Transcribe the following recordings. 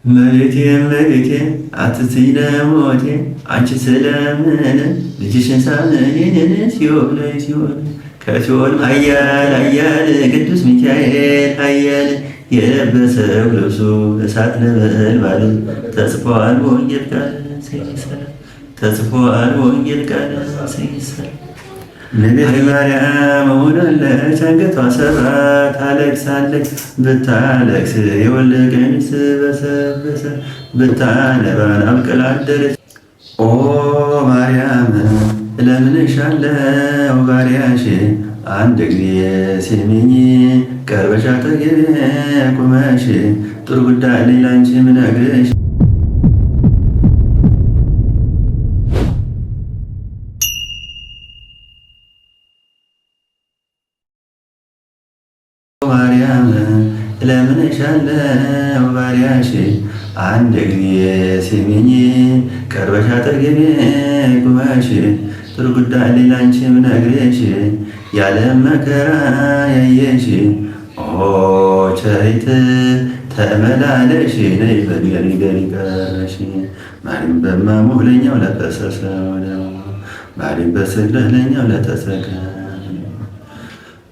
መቤቴ መቤቴ አትትይ ለሞቴ አንቺ ስለምን ልጅሽን ሳምኔንን ሲኦል ሲኦል ከሲኦል ኃያል ኃያል ቅዱስ ሚካኤል ኃያል የለበሰው ልብሱ እሳት ነበልባል ተጽፏል በወንጌል ቃል ሲሰራ ተጽፏል በወንጌል ቃል ሲሰራ ንግሥት ማርያም ሆናለች አንገቷ ሰራ ታለቅሳለች ብታለቅስ የወለቀ ሚስት በሰበሰ ብታነባን አብቅላ አደረች። ኦ ማርያም እለምንሻለሁ ባሪያሽ አንድ ጊዜ ስሚኝ ቀርበሽ አጠገቤ ቁመሽ ጥሩ ጉዳይ አለኝ ላንቺ ምነግርሽ ማርያም እለምንሻለሁ ባሪያሽ አንድ ጊዜ ስሚኝ ቀርበሽ አጠገቤ ቁመሽ ጥሩ ጉዳይ አለኝ ላንቺ ምነግርሽ የዓለም መከራ ያየሽ ኦ ቸሪት ተመላለሽ ነይ በገሪ ገሪ ቀረሽ ማሪም በማሙህ ለኛው ለተሰሰው ነው ማሪም በስግደት ለኛው ለተሰቀ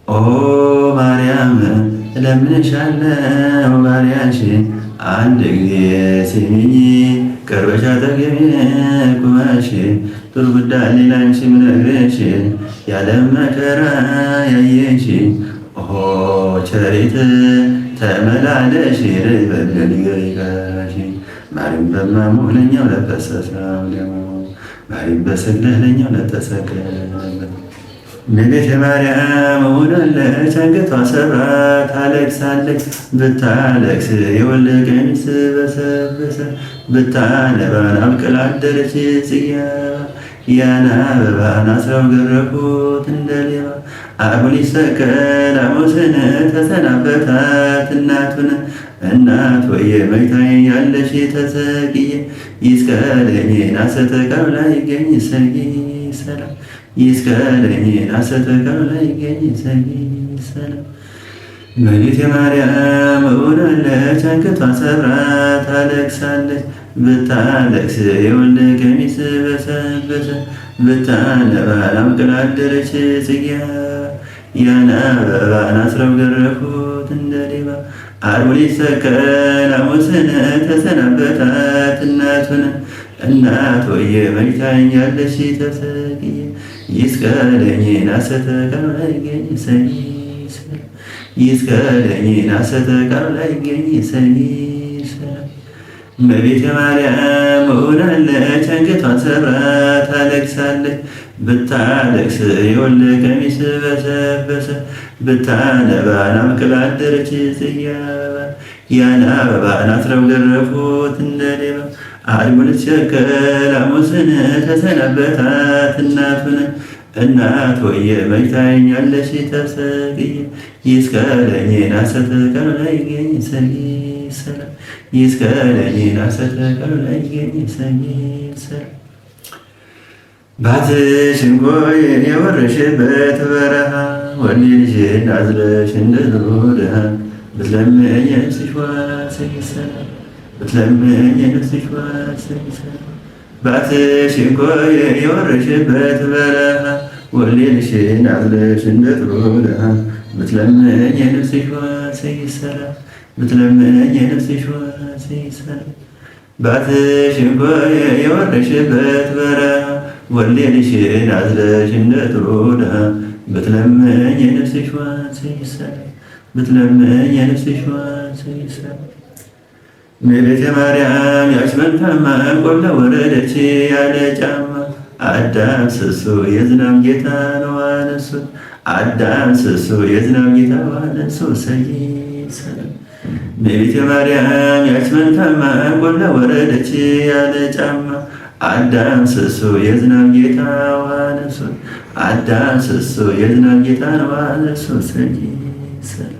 ኦ ማርያም እለምንሻለሁ ባሪያሽ አንድ ጊዜ ስሚኝ ቀርበሽ አጠገቤ ቁመሽ ጥሩ ጉዳይ አለኝ ላንቺ ምነግርሽ የዓለም መከራ ያየሽ ኦ ቸሪት ተመላለሽ ነይ በገሪ ገሪ ቀረሽ ማሪም በማሙህ ለኛው ለፈሰሰው ደሙ ማሪም በስግደት ለኛው ለተሰቀለ ንግሥት ማርያም ሆናለች አንገቷ ሰራ ታለቅሳለች ብታለቅስ የወለቀ ሚስት በሰበሰ ብታነባን አብቅላ አደረች ጽጌረዳ ያን አበባን አስረው ገረፉት እንደ ሌባ አሁን ይሰቀል ሐሙስን ተሰናበታት እናቱን እናት ወየ መይታይ ያለሽ ተሰቅዬ ይስቀለኝ ናሰተ ቃል ላይ ይገኝ ሰጊ ሰላም ይስቀለኝ ናሰተ ቃል ላይ ይገኝ ሰጊ ሰላም እመቤቴ ማርያም ሆናለች አንገቷ ሰብራ ታለቅሳለች ብታለቅስ የወለቀ ሚስት በሰበሰ ብታነባን አብቅላ አደረች ጽጌረዳ ያን አበባን አስረው ገረፉት እንደ ሌባ ዓርብ ሊሰቀል ሐሙስን ተሰናበታት እናቱን እናት ወየ መኝታኛለሽ ተሰቅዬ ይስቀለኝ ናሰተ ቃል ላይ ይገኝ ሰጊ ሰላም ይስቀለኝ ናሰተ ቃል ላይ ይገኝ ሰጊ ሰላም እመቤቴ ማርያም ሆናለች አንገቷን ሰብራ ታለቅሳለች ብታለቅስ የወለቀ ሚስት በሰበሰ ብታነባን አብቅላ አደረች ጽጌረዳ ያን አበባን አስረው ገረፉት እንደ ሌባ ዓርብ ሊሰቀል ሐሙስን ተሰናበታት እናቱን እናት ወየ መኝታኛለሽ ተሰቅዬ ይስቀለኝ ናሰተ ቃል ላይ ይገኝ ሰጊ ሰላም ይስቀለኝ ናሰተ ቃል ላይ ይገኝ ሰጊ ሰላም ባትሽን ቆይ የወረሽበት በረሃ ወንድ ልጅን አዝለሽ እንደ ኑሮ ድሃ ብትለምኝ ነፍስሽ ዋሰኝ ሰላም ብትለምኝ ነፍስሽ ዋሰኝ ሰላም ባትሽን ቆይ የወረሽበት በረሃ ወንድ ልጅን አዝለሽ እንደ ኑሮ ድሃ ብትለምኝ ነፍስሽ ዋሰኝ ሰላም ብትለምኝ ነፍስሽ ዋሰኝ ሰላም ባትሽን ቆይ የወረሽበት በረሃ ወሌልሽን አዝለሽ እንደ ጥሩ ድሃ ብትለምኝ የነፍስሽ ዋሰኝ ሰላም ብትለምኝ የነፍስሽ ዋሰኝ ሰላም እመቤቴ ማርያም ያች መልካማ ቆላ ወረደች ያለ ጫማ አዳም ስሱ የዝናብ ጌታ ነው አነሱት አዳም ስሱ የዝናብ ጌታ አነሱት ሰጊ ሰላም እመቤቴ ማርያም ያች መልካማ ቆላ ወረደች ያለ ጫማ አዳም ስሱ የዝናብ ጌታ ዋነሱት አዳም ስሱ የዝናብ ጌታ ዋነሱት ሰጊ ሰላም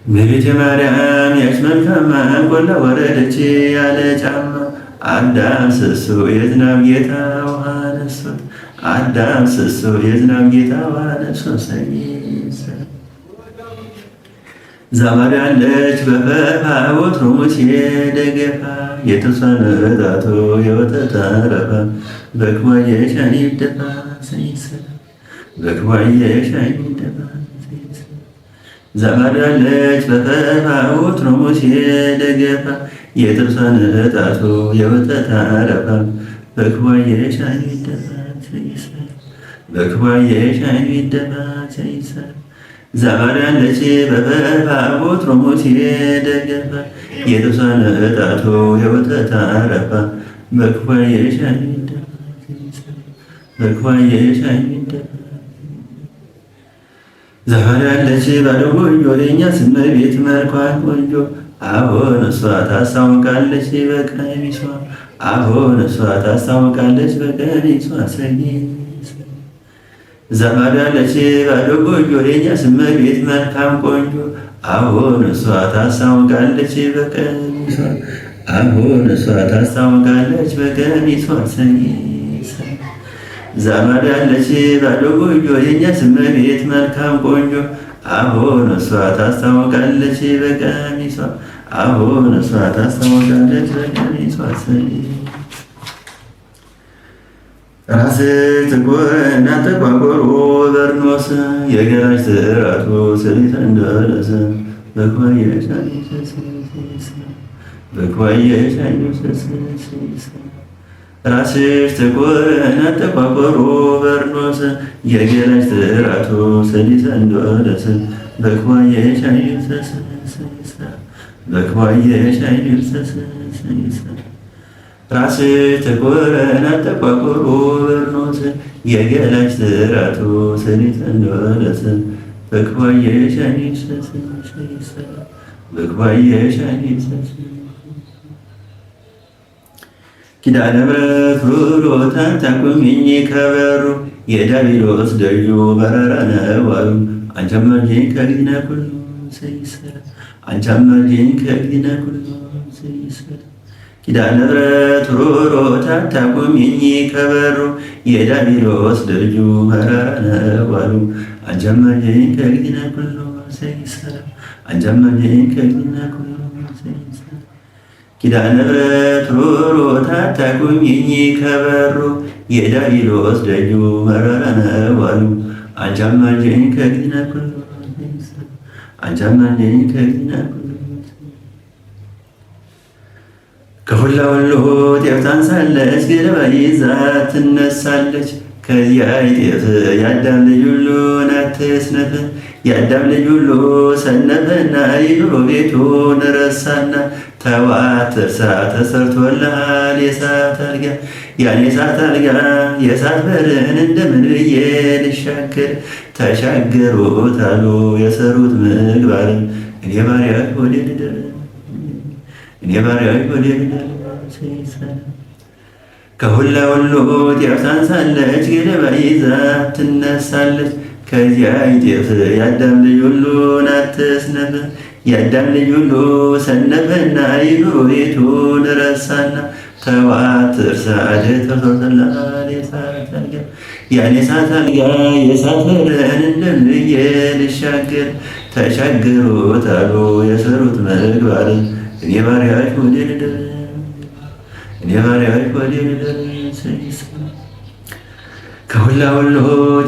እመቤቴ ማርያም ያች መልካማ ቆላ ወረደች ያለ ጫማ አዳም ስሱ የዝናብ ጌታ ዋነሱት አዳም ስሱ የዝናብ ጌታ ዋነሱት ሰጊ ሰላም ዛማሪ ያለች በፈፋ ወትሮ ሙሴ ደገፋ የጥርሷን ጣቶ የወተት አረፋ በክዋየ ሻይ ደፋ ሰይሰራ በክዋየ ሻይ ደፋ ሰይሰራ ዛማሪ ያለች በፈፋ ወትሮ ሙሴ ደገፋ የጥርሷን ጣቶ የወተት አረፋ በክዋየ ሻይ ደፋ ሰይሰራ በክዋየ ሻይ ደፋ ሰይሰራ ዛማሪ ያለች በፈፋ ወትሮ ሙሴ ደገፋ የጥርሷን ጣቶ የወተት አረፋ በክዋየ ሻይ ደፋ ሰይሰራ በክዋየ ሻይ ደፋ ዛማሪ ያለች ባዶ ጎጆ የእኛስ እመቤት መልኳን ቆንጆ አሁን እሷ ታስታውቃለች በቀሚሷ አሁን እሷ ታስታውቃለች በቀሚሷ ዛማሪ ያለች ባዶ ጎጆ የእኛስ እመቤት መልካም ቆንጆ አሁን እሷ ታስታውቃለች በቀሚሷ አሁን እሷ ታስታውቃለች በቀሚሷ ዛማሪ ያለች ባዶ ጎጆ የእኛስ እመቤት መልካም ቆንጆ አሁን እሷ ታስታውቃለች በቀሚሷ አሁን እሷ ታስታውቃለች በቀሚሷ ራስ ጥቁር እና ጠቋቆሮ በርኖስ የገላሽ ትራቱ ስሪት እንደለሰ በክዋየ ሻይ በክዋየ ሻይ ራስሽ ጥቁር እና ጠቋቆሮ በርኖስ የገላሽ ትራቱ ስሪት እንደለሰ በክዋየ ሻይ በክዋየ ሻይ ራስሽ ጥቁር እና ጠቋቆሮ በርኖስ የገላሽ ትራቱ ስሪት እንደለሰ በክዋየ ሻይ በክዋየ ሻይ ኪዳነ ምሕረት ሩሮታን ታቁሚኝ ከበሩ የዳቢሎስ ደጁ በረራ ነው አሉ አንቺ አማልጂኝ ከጊነ ኩሉ ሰይሰራ አንቺ አማልጂኝ ከጊነ ኩሉ ሰይሰራ ኪዳነ ምሕረት ሩሮታን ታቁሚኝ ከበሩ የዳቢሎስ ደጁ በረራ ነው አሉ አንቺ አማልጂኝ ከጊነ ኩሉ ሰይሰራ አንቺ አማልጂኝ ከጊነ ኩሉ ሰይሰራ ኪዳነ ምሕረት ሩሮታን ታቁሚኝ ከበሩ የዳቢሎስ ደጁ መረራ ነው አሉ አንቺ አማልጂኝ ከጊነ ኩሉ አንቺ አማልጂኝ ከጊነ ኩሉ ከሁላ ሁሉ ጤፍ ታንሳለች ገለባ ይዛ ትነሳለች ከዚያ ጤፍ የአዳም ልጅ ሁሉ ናትስነፍ የአዳም ልጅ ሁሉ ሰነፈና የኑሮ ቤቱን ረሳና ተዋት እርሳ ተሰርቶልሃል የእሳት አልጋ ያን የእሳት አልጋ የእሳት በርን እንደምን ብዬ ልሻገር ተሻገሩት አሉ የሰሩት ምግባር እኔ ባሪያህ ወደ ልደር እኔ ባሪያህ ወደ ልደር ከሁላ ሁሉ ጤፍ ታንሳለች ገለባ ይዛ ትነሳለች ከዚያ ጤፍ የአዳም ልጅ ሁሉ ናትስነፍ የአዳም ልጅ ሁሉ ሰነፈና የኑሮ ቤቱን ረሳና ተዋት እርሳ ተሰርቶልሃል የእሳት አልጋ ያን የእሳት አልጋ የእሳት በርን እንደምን ብዬ ልሻገር ተሻገሩት አሉ የሰሩት ምግባር እኔ ባሪያህ ወደ ልደር እኔ ባሪያህ ወደ ልደር ከሁላ ሁሉ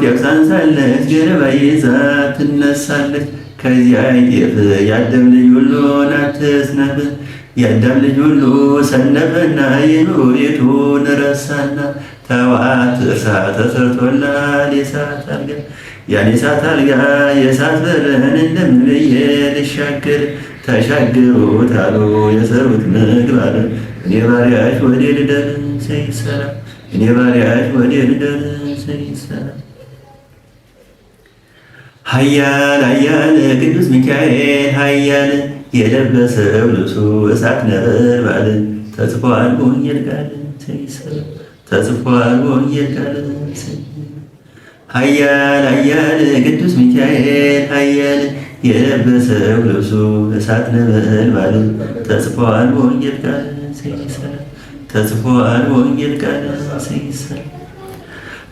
ጤፍ ታንሳለች ገለባ ይዛ ትነሳለች ከዚያ ጤፍ የአዳም ልጅ ሁሉ ናትስነፍ የአዳም ልጅ ሁሉ ሰነፈና የኑሮ ቤቱን ረሳና ተዋት እርሳ ተሰርቶልሃል የእሳት አልጋ ያን የእሳት አልጋ የእሳት በርን እንደምን ብዬ ልሻገር ተሻገሩት አሉ የሰሩት ምግባር እኔ ባሪያህ ወደ ልደር ሰይሰራ እኔ ባሪያህ ወደ ልደር ሰይሰራ ኃያል ኃያል ቅዱስ ሚካኤል ኃያል የለበሰው ልብሱ እሳት ነበልባል ተጽፏል በወንጌል ቃል ሰይሰራ ተጽፏል በወንጌል ቃል ኃያል ኃያል ቅዱስ ሚካኤል ኃያል የለበሰው ልብሱ እሳት ነበልባል ተጽፏል በወንጌል ቃል ሰይሰራ ተጽፏል በወንጌል ቃል ሰይሰራ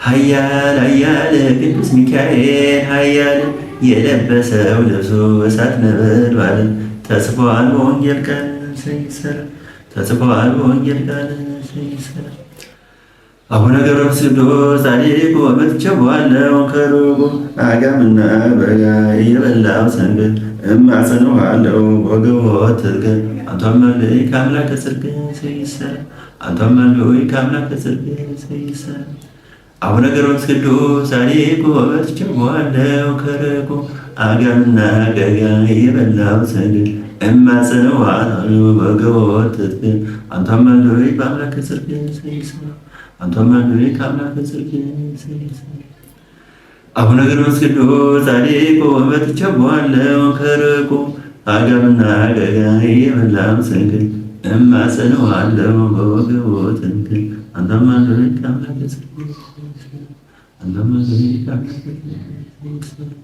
ኃያል ኃያል ቅዱስ ሚካኤል ኃያል የለበሰው ልብሱ እሳት ነበልባል ተጽፏል በወንጌል ቃል ሰይሰራ ተጽፏል በወንጌል ቃል ሰይሰራ አቡነ ገብረ መንፈስ ቅዱስ ጻድቁ መጥቼዋለሁ ከሩቁ አጋምና በጋ የበላው ሰንበት እማጸነዋለሁ ወገቦት ትርግ አንቷም መልይ ከአምላከ ጽድቅ ሰይሰራ አንቷም መልይ ከአምላከ ጽድቅ ሰይሰራ አቡነ ገብረ መንፈስ ቅዱስ ጻድቁ መጥቼዋለሁ ከሩቁ አጋምና ገጋ የበላው ሰንበት እማጸነዋለሁ ወገቦት ትርግ አንቷም መልይ ከአምላከ ጽድቅ ሰይሰራ አንቷም መልይ ከአምላከ ጽድቅ ሰይሰራ አቡነ ገብረ መንፈስ ቅዱስ ጻድቁ መጥቼዋለሁ ከሩቁ አጋምና ገጋ የበላው ሰንበት እማጸነዋለሁ በወገቦት ትርግ አንቷም መልይ ከአምላከ ጽድቅ አንቷም መልይ ከአምላከ ጽድቅ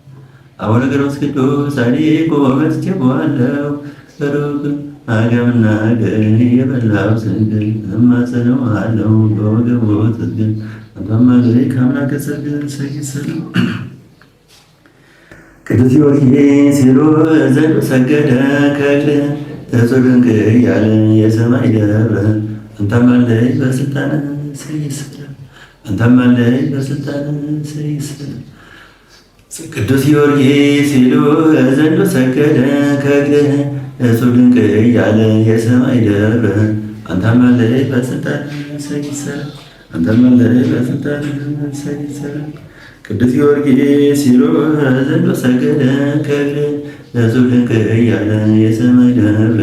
አቡነ ገብረ መንፈስ ቅዱስ ጻድቁ መጥቼዋለሁ ከሩቁ አጋምና ገጋ የበላው ሰንበት እማጸነዋለሁ በወገቦት ትርግ አንቷም መልይ ከአምላከ ጽድቅ ሰይሰራ ቅዱስ ጊዮርጊስ ሄዶ ዘንዶ ሰገደ ከእግር እጹብ ድንቅ እያለ የሰማይ ደብረ አንተም መልይ በስልጣነ ሰይሰራ አንተም መልይ በስልጣነ ሰይሰራ ቅዱስ ጊዮርጊስ ሄዶ ዘንዶ ሰገደ ከእግር እጹብ ድንቅ እያለ የሰማይ ደብረ አንተም መልይ በስልጣነ ሰይሰራ አንተም መልይ በስልጣነ ሰይሰራ ቅዱስ ጊዮርጊስ ሄዶ ዘንዶ ሰገደ ከእግር እጹብ ድንቅ እያለ የሰማይ ደብረ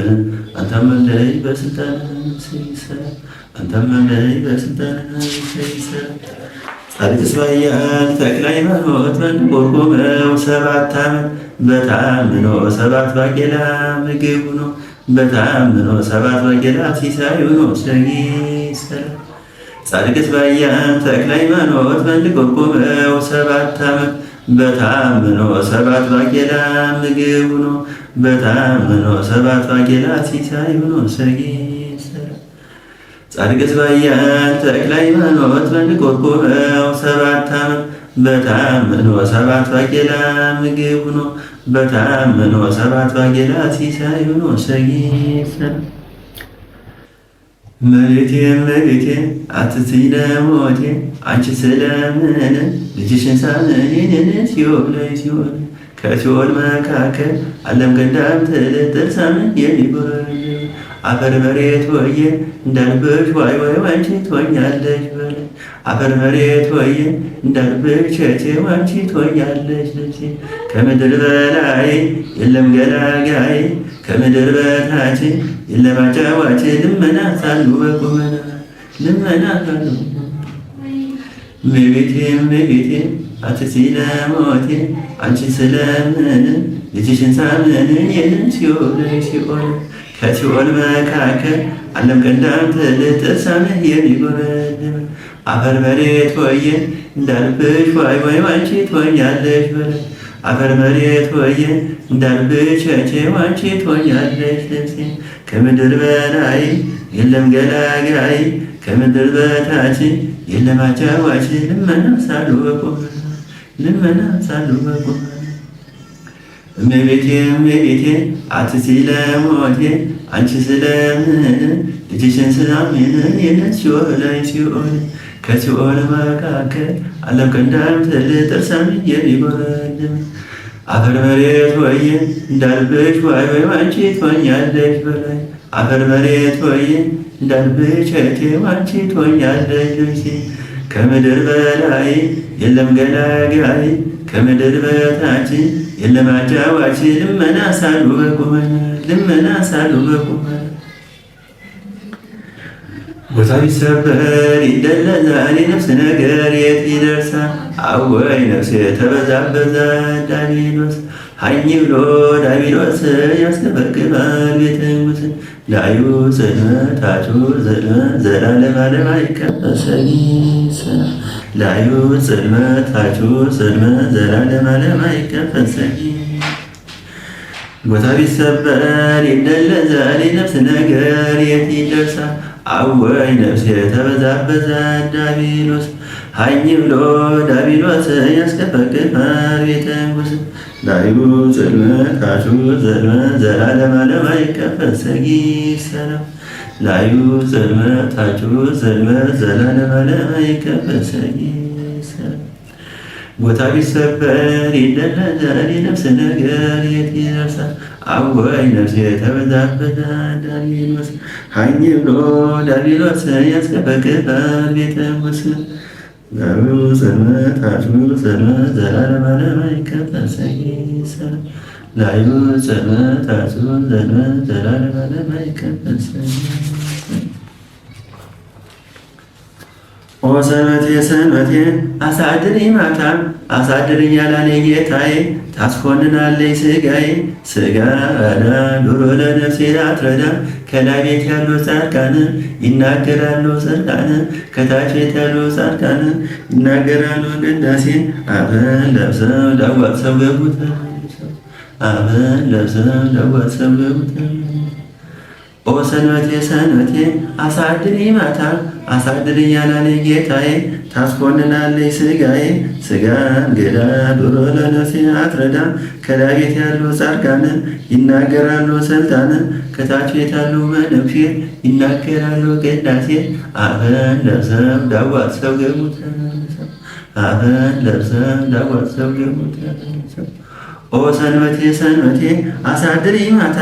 አንተም መልይ በስልጣነ ሰይሰራ አንተም መልይ በስልጣነ ሰይሰራ ጻድቅ ባያል ተክለ ሃይማኖት መንቆርቆመው 7 ዓመት በታምኖ 7 ባቄላ ምግብ ሆኖ በታምኖ 7 ባቄላ ሲሳይ ሆኖ ሰይሰራ ጻድቅ ባያል ተክለ ሃይማኖት መንቆርቆመው 7 ዓመት በታምኖ 7 ባቄላ ምግብ ሆኖ በታምኖ 7 ባቄላ ሲሳይ ሆኖ ሰይሰራ ጻድቅ ባያል ተክለ ሃይማኖት መንቆርቆመው 7 ዓመት በታምኖ 7 ባቄላ ምግብ ሆኖ በታምኖ 7 ባቄላ ሲሳይ ሆኖ ሰይሰራ እመቤቴ እመቤቴ አትትይ ለሞቴ አንቺ ስለምን ልጅሽን ሳምኔን ሲኦል ላይ ሲኦል ከሲኦል መካከል ዓለም ገዳም ትልጥል ሳምን የሚጎረል አፈር መሬት ወየ እንዳልብሽ ዋይ ዋይ አንቺ ትሆኛለሽ በላይ አፈር መሬት ወየ እንዳልብሽ ቸቼ አንቺ ትሆኛለሽ ልብሴ ከምድር በላይ የለም ገላጋይ ከምድር በታች የለም አጫዋች ልመና ሳሉ በቁመና ልመና ሳሉ እመቤቴ እመቤቴ አትትይ ለሞቴ አንቺ ስለምን ልጅሽን ሳምን የለም ሲኦል ላይ ሲኦል ከሲኦል መካከል ዓለም ገዳም ትልጥል ሳምን የሚጎረል አፈር መሬት ወየ እንዳልብሽ ዋይ ዋይ አንቺ ትሆኛለሽ በላይ አፈር መሬት ወየ እንዳልብሽ ቸቼ አንቺ ትሆኛለሽ ልብሴ ከምድር በላይ የለም ገላጋይ ከምድር በታች የለም አጫዋች ልመና ሳሉ በቁመና ልመና ሳሉ በቁመና እመቤቴ እመቤቴ አትትይ ለሞቴ አንቺ ስለምን ልጅሽን ሳምን የለም ሲኦል ላይ ሲኦል ከሲኦል መካከል ዓለም ገዳም ትልጥል ሳምን የሚጎረል አፈር መሬት ወየ እንዳልብሽ ዋይ ዋይ አንቺ ትሆኛለሽ በላይ አፈር መሬት ወየ እንዳልብሽ ቸቼ አንቺ ትሆኛለሽ ልብሴ ከምድር በላይ የለም ገላጋይ ከምድር በታች የለም አጫዋች ልመና ሳሉ በቁመና ልመና ሳሉ በቁመና ቦታ ቢሰበር ይደለዛል የነፍስ ነገር የት ይደርሳል አወይ ነፍሴ ተበዛበዛ ዳቢሎስ ሀኝ ብሎ ዳቢሎስ ያስገበግባል ቤተ ንጉሥ ላዩ ጽልመታቹ ዘላለም ዓለም አይከፈሰኒ ላዩ ጽልመታቹ ዘላለም ዓለም አይከፈሰኒ ቦታ ቢሰበር ይደለዛል የነፍስ ነገር የት ይደርሳል አወይ ነፍሴ ተበዛበዛ ዳቢሎስ ሀኝ ብሎ ዳቢሎስ ያስከፈክፋል ቤተ ንጉሥ ላዩ ጽልመት ታቹ ጽልመት ዘላለም ዓለም አይከፈት ሰጊድ ሰላም ላዩ ጽልመት ታቹ ጽልመት ዘላለም ዓለም አይከፈት ሰጊድ ሰላም ቦታ ቢሰበር ይደለዛል የነፍስ ነገር የት ይደርሳል? አወይ ነፍሴ ተበዛበዛ ዳቢሎስ ሀኝ ብሎ ዳቢሎስ ያስከፈክፋል ቤተ ንጉሥ ላዩ ጽልመት ታቹ ጽልመት ዘላለም ዓለም አይከፈት ሰጊድ ሰላም ላዩ ጽልመት ታቹ ጽልመት ዘላለም ዓለም አይከፈት ሰጊድ ኦ ሰንበቴ ሰንበቴ አሳድሪኝ ማታ አሳድሪኝ ያላለ ጌታዬ ታስኮንናለች ስጋዬ ስጋ አዳ ዶሮ ለነፍሴ አትረዳ ከላይ ቤት ያሉ ጻድቃን ይናገራሉ ጻድቃን ከታች ቤት ያሉ ጻድቃን ይናገራሉ ቅዳሴ አብን ለብሰው ዳዋሰው ገቡት አብን ለብሰው ዳዋሰው ገቡት ኦ ሰንበቴ ሰንበቴ አሳድሪኝ ማታ አሳድሪኝ ያላለ ጌታዬ ታስኮንናለች ስጋዬ ስጋ እንግዳ ዶሮ ለነፍሴ አትረዳ ከላይ ቤት ያሉ ጻድቃን ይናገራሉ ስልጣን ከታች ቤት ያሉ መነኩሴ ይናገራሉ ቅዳሴ አብን ለብሰው ዳዋሰው ገቡት አብን ለብሰው ዳዋሰው ገቡት ኦ ሰንበቴ ሰንበቴ አሳድሪኝ ማታ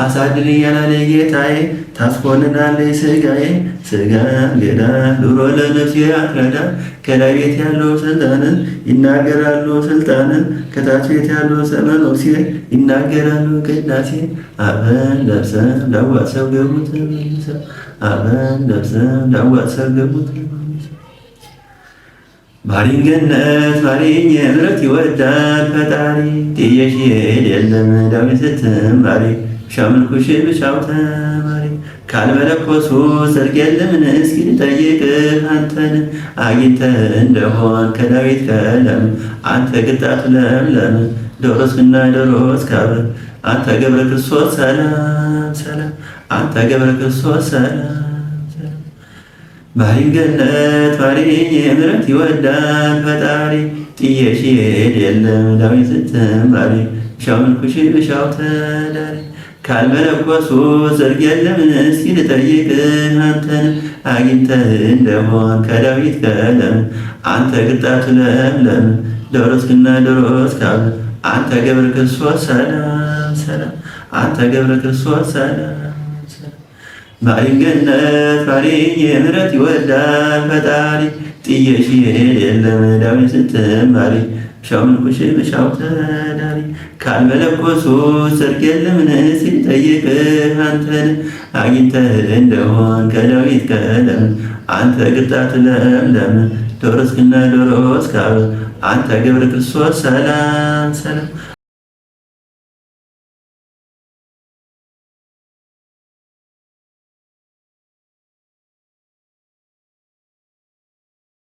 አሳድሪኝ ያላለ ጌታዬ ታስኮንናለች ስጋዬ ስጋ እንግዳ ዶሮ ለነፍሴ አትረዳ ከላይ ቤት ያለው ስልጣን ይናገራሉ ስልጣን ከታች ቤት ያለው መነኩሴ ይናገራሉ ቅዳሴ አብን ለብሰው ዳዋሰው ገቡት አብን ለብሰው ዳዋሰው ገቡት ባሪኝ ገነት ባሪኝ ምሕረት ይወዳል ፈጣሪ ጥየሽ የለም ዳዊት ስትማሪ ሻምልኩሽ ብቻው ተማሪ ካልመለኮሱ ሰርግ የለምን እስኪ ልጠይቅህ አንተን አግኝተህ እንደሆን ከዳዊት ቀለም አንተ ቅጣቱ ለምለም ዶሮስና ዶሮስ ካብ አንተ ገብረ ክርስቶስ ሰላም ሰላም አንተ ገብረ ክርስቶስ ሰላም ባሪኝ ገነት ባሪኝ ምሕረት ይወዳል ፈጣሪ ጥየሽ የለም ዳዊት ስትማሪ ሻምልኩሽ ብቻው ተዳሪ ካልመለኮሱ ሰርግ የለምን እስኪ ልጠይቅህ አንተን አግኝተህ እንደሆን ከዳዊት ቀለም አንተ ቅጣቱ ለምለም ዶሮስና ዶሮስ ካብ አንተ ገብረ ክርስቶስ ሰላም ሰላም አንተ ገብረ ክርስቶስ ሰላም ባሪኝ ገነት ባሪኝ ምሕረት ይወዳል ፈጣሪ ጥየሽ የለም ዳዊት ስትማሪ ሻምልኩሽ ብቻው ተዳሪ ካልመለኮሱ ሰርግ የለምን እስኪ ልጠይቅህ አንተን አግኝተህ እንደሆን ከዳዊት ቀለም አንተ ቅጣቱ ለምለም ዶሮስና ዶሮስ ካብ አንተ ገብረ ክርስቶስ ሰላም ሰላም